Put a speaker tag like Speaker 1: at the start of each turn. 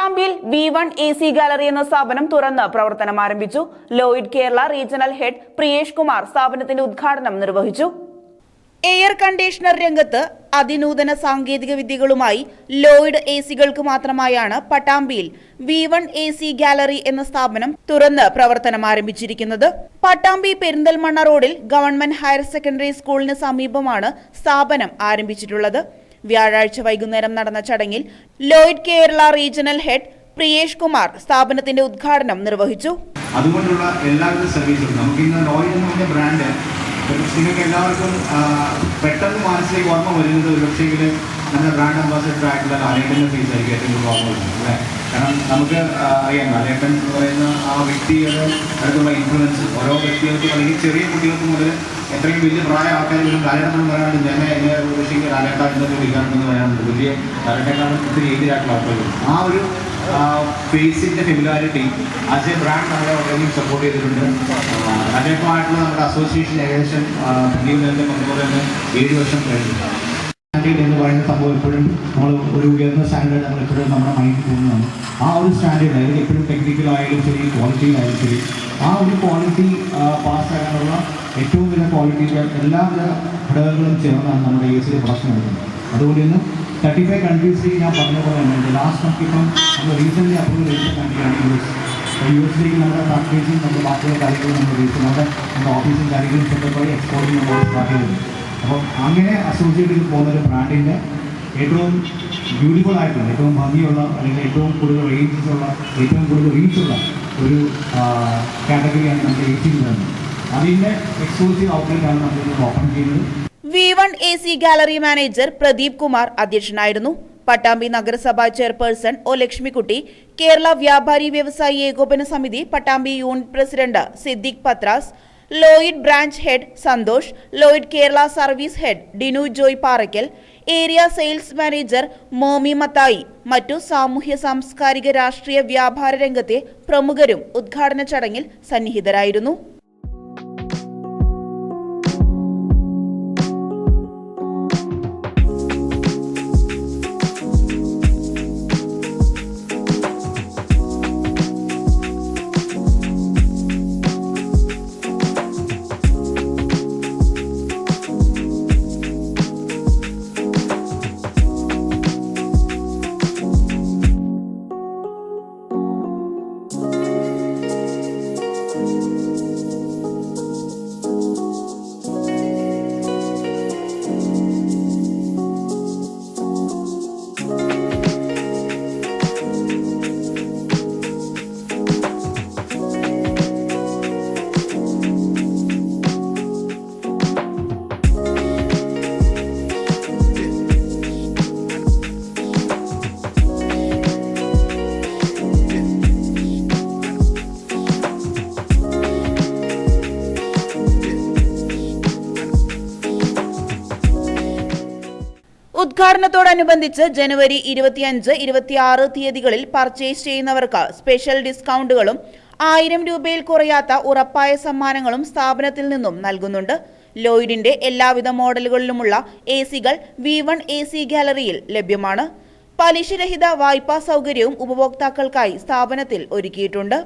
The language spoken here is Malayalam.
Speaker 1: പട്ടാമ്പിയിൽ V1 AC ഗാലറി എന്ന സ്ഥാപനം തുറന്ന് പ്രവർത്തനം ആരംഭിച്ചു. Lloyd Kerala regional head Priyesh Kumar സ്ഥാപനത്തിന്റെ ഉദ്ഘാടനം നിർവഹിച്ചു. എയർ കണ്ടീഷണർ രംഗത്ത് അതിനൂതന സാങ്കേതിക വിദ്യകളുമായി ലോയിഡ് എസികൾക്ക് മാത്രമായാണ് പട്ടാമ്പിയിൽ V1 AC ഗാലറി എന്ന സ്ഥാപനം തുറന്ന് പ്രവർത്തനം ആരംഭിച്ചിരിക്കുന്നത്. പട്ടാമ്പി പെരിന്തൽമണ്ണ റോഡിൽ ഗവൺമെന്റ് ഹയർ സെക്കൻഡറി സ്കൂളിന് സമീപമാണ് സ്ഥാപനം ആരംഭിച്ചിട്ടുള്ളത്. വ്യാഴാഴ്ച വൈകുന്നേരം നടന്ന ചടങ്ങിൽ Lloyd Kerala regional head Priyesh Kumar സ്ഥാപനത്തിന്റെ ഉദ്ഘാടനം നിർവഹിച്ചു.
Speaker 2: അതുകൊണ്ടുള്ള എല്ലാവിധ സർവീസും നമുക്ക് ഇന്ന് ലോയിഡ് എന്ന് പറഞ്ഞ ബ്രാൻഡ് നിങ്ങൾക്ക് എല്ലാവർക്കും പെട്ടെന്ന് മനസ്സിലേക്ക് ഓർമ്മ വരുന്നത് ഒരുപക്ഷെങ്കിൽ നമ്മുടെ ബ്രാൻഡ് അംബാസിഡർ ആയിട്ടുള്ള ലാലേട്ടൻ്റെ ഫേസ് ആയിരിക്കും ഏറ്റവും കൂടുതൽ ഓർമ്മ വരുന്നത് അല്ലേ? കാരണം നമുക്ക് അറിയാം ലാലേട്ടൻ എന്ന് പറയുന്ന ആ വ്യക്തിയുടെ അടുത്തുള്ള ഇൻഫ്ലുവൻസ് ഓരോ വ്യക്തികൾക്കും അല്ലെങ്കിൽ ചെറിയ കുട്ടികൾക്ക് മുതൽ എത്രയും വലിയ പ്രായ ആൾക്കാരും ലാലേട്ടൻ എന്ന് പറയാനുണ്ട്. എന്നെ ഒരുപക്ഷെങ്കിൽ ലാലേട്ട എന്നൊക്കെ വിളിക്കാറുണ്ടെന്ന് പറയാനുണ്ട്. വലിയ ലാലേട്ടേക്കാളും ഒത്തിരി ഏജിലായിട്ടുള്ള ആൾക്കാരും ആ ഒരു ഫേസിൻ്റെ ഫെമിലാരിറ്റി ആസ് എ ബ്രാൻഡ് നമ്മളെ വളരെയധികം സപ്പോർട്ട് ചെയ്തിട്ടുണ്ട്. അദ്ദേഹമായിട്ടുള്ള നമ്മുടെ അസോസിയേഷൻ ഏകദേശം പുതിയതിൻ്റെ അതുപോലെ തന്നെ 7 വർഷം കഴിഞ്ഞു. സ്റ്റാൻഡേർഡ് എന്ന് പറയുന്ന സംഭവം എപ്പോഴും നമ്മൾ ഒരു ഉയർന്ന സ്റ്റാൻഡേർഡ് നമ്മൾ എപ്പോഴും നമ്മുടെ മൈൻഡിൽ പോകുന്നതാണ്. ആ ഒരു സ്റ്റാൻഡേർഡ് ആയാലും എപ്പോഴും ടെക്നിക്കലായാലും ശരി ക്വാളിറ്റിയിലായാലും ശരി ആ ഒരു ക്വാളിറ്റി പാസ്സാകാനുള്ള ഏറ്റവും വലിയ ക്വാളിറ്റിയുടെ എല്ലാവിധ ഘടകങ്ങളും ചേർന്നാണ് നമ്മുടെ AC പ്രൊഡക്ഷൻ എടുക്കുന്നത്. അതുകൊണ്ട് തന്നെ 35 കൺട്രീസിൽ ഞാൻ പറഞ്ഞ പോലെ തന്നെ ലാസ്റ്റ് നമുക്കിപ്പം നമ്മൾ റീസെൻ്റ്ലി അപ്രൂവ് ചെയ്ത കൺട്രിയാണ് US. ലേക്ക് നമ്മുടെ ഫാക്ടറീസും നമ്മുടെ ബാക്കിയുള്ള കാര്യങ്ങളും നമ്മൾ നമ്മുടെ ഓഫീസും കാര്യങ്ങളും സെറ്റപ്പായി എക്സ്പോർട്ടിങ് നമ്മൾ സ്റ്റാർട്ട് ചെയ്തിട്ടുണ്ട്. അപ്പം അങ്ങനെ അസോസിയേറ്റ് ചെയ്ത് പോകുന്ന ഒരു ബ്രാൻഡിൻ്റെ ഏറ്റവും ബ്യൂട്ടിഫുൾ ആയിട്ടുള്ള ഏറ്റവും ഭംഗിയുള്ള അല്ലെങ്കിൽ ഏറ്റവും കൂടുതൽ റേഞ്ചസ് ഉള്ള ഏറ്റവും കൂടുതൽ റീച്ചുള്ള ഒരു കാറ്റഗറിയാണ് നമ്മുടെ AC വരുന്നത്. അതിൻ്റെ എക്സ്ക്ലൂസീവ് ഔട്ട്ലെറ്റാണ് നമ്മൾ ഓപ്പൺ ചെയ്യുന്നത്.
Speaker 1: V1 AC gallery manager Pradeep Kumar അധ്യക്ഷനായിരുന്നു. പട്ടാമ്പി നഗരസഭാ ചെയർപേഴ്സൺ ഒ ലക്ഷ്മിക്കുട്ടി, കേരള വ്യാപാരി വ്യവസായി ഏകോപന സമിതി Pattambi unit president Siddique Pathras, Lloyd branch head Santhosh, Lloyd Kerala service head Dinu Joy Parackal, area sales manager Momi Mathai, മറ്റു സാമൂഹ്യ സാംസ്കാരിക രാഷ്ട്രീയ വ്യാപാര രംഗത്തെ പ്രമുഖരും ഉദ്ഘാടന ചടങ്ങിൽ സന്നിഹിതരായിരുന്നു. ഉദ്ഘാടനത്തോടനുബന്ധിച്ച് ജനുവരി 25, 26 തീയതികളിൽ പർച്ചേസ് ചെയ്യുന്നവർക്ക് സ്പെഷ്യൽ ഡിസ്കൗണ്ടുകളും 1000 രൂപയിൽ കുറയാത്ത ഉറപ്പായ സമ്മാനങ്ങളും സ്ഥാപനത്തിൽ നിന്നും നൽകുന്നുണ്ട്. ലോയിഡിന്റെ എല്ലാവിധ മോഡലുകളിലുമുള്ള എസികൾ V1 AC ഗാലറിയിൽ ലഭ്യമാണ്. പലിശരഹിത വായ്പാ സൗകര്യവും ഉപഭോക്താക്കൾക്കായി സ്ഥാപനത്തിൽ ഒരുക്കിയിട്ടുണ്ട്.